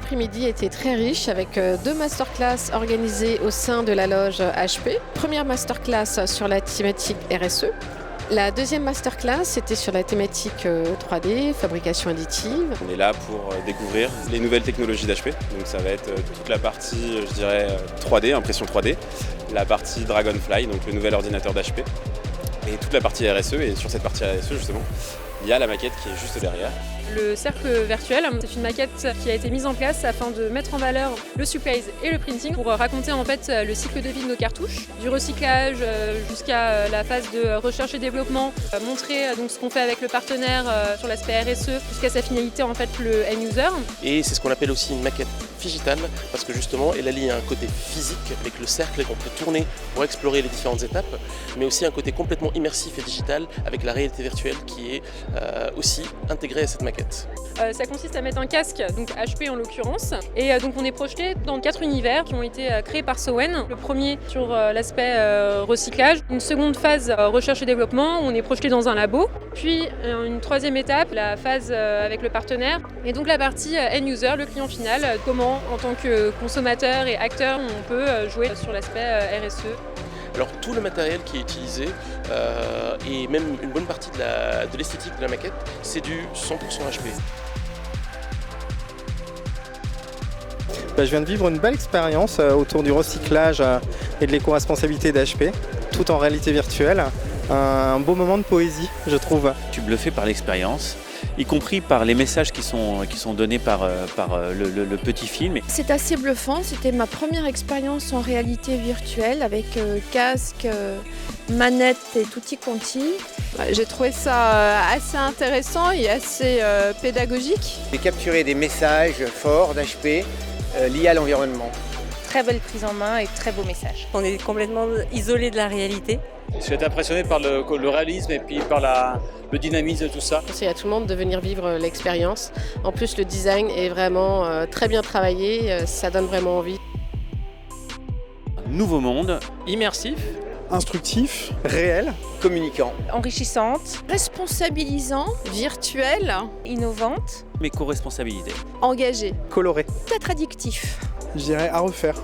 après-midi était très riche avec 2 masterclass organisées au sein de la loge HP. Première masterclass sur la thématique RSE. La deuxième masterclass était sur la thématique 3D, fabrication additive. On est là pour découvrir les nouvelles technologies d'HP. Donc ça va être toute la partie, je dirais, 3D, impression 3D, la partie Dragonfly, donc le nouvel ordinateur d'HP, et toute la partie RSE. Et sur cette partie RSE, justement, il y a la maquette qui est juste derrière. Le cercle virtuel, c'est une maquette qui a été mise en place afin de mettre en valeur le supplies et le printing pour raconter en fait le cycle de vie de nos cartouches, du recyclage jusqu'à la phase de recherche et développement, montrer donc ce qu'on fait avec le partenaire sur l'aspect RSE jusqu'à sa finalité en fait le end user. Et c'est ce qu'on appelle aussi une maquette digitale parce que justement elle allie un côté physique avec le cercle qu'on peut tourner pour explorer les différentes étapes, mais aussi un côté complètement immersif et digital avec la réalité virtuelle qui est aussi intégrée à cette maquette. Ça consiste à mettre un casque, donc HP en l'occurrence, et donc on est projeté dans 4 univers qui ont été créés par Sowen. Le premier sur l'aspect recyclage, une seconde phase recherche et développement où on est projeté dans un labo, puis une troisième étape, la phase avec le partenaire, et donc la partie end user, le client final, comment en tant que consommateur et acteur on peut jouer sur l'aspect RSE. Alors tout le matériel qui est utilisé et même une bonne partie de l'esthétique de la maquette, c'est du 100% HP. Je viens de vivre une belle expérience autour du recyclage et de l'éco-responsabilité d'HP, tout en réalité virtuelle. Un beau moment de poésie, je trouve. Je suis bluffé par l'expérience, y compris par les messages qui sont donnés par le petit film. C'est assez bluffant, c'était ma première expérience en réalité virtuelle avec casque, manette et tutti quanti. J'ai trouvé ça assez intéressant et assez pédagogique. J'ai capturé des messages forts d'HP liés à l'environnement. Très belle prise en main et très beau message. On est complètement isolé de la réalité. J'ai été impressionné par le réalisme et puis par le dynamisme de tout ça. Je conseille à tout le monde de venir vivre l'expérience. En plus, le design est vraiment très bien travaillé, ça donne vraiment envie. Nouveau monde, immersif, instructif, réel, communicant, Enrichissante, Responsabilisant, virtuel, innovante, mais co-responsabilité. engagé, coloré. Peut-être addictif. Je dirais à refaire.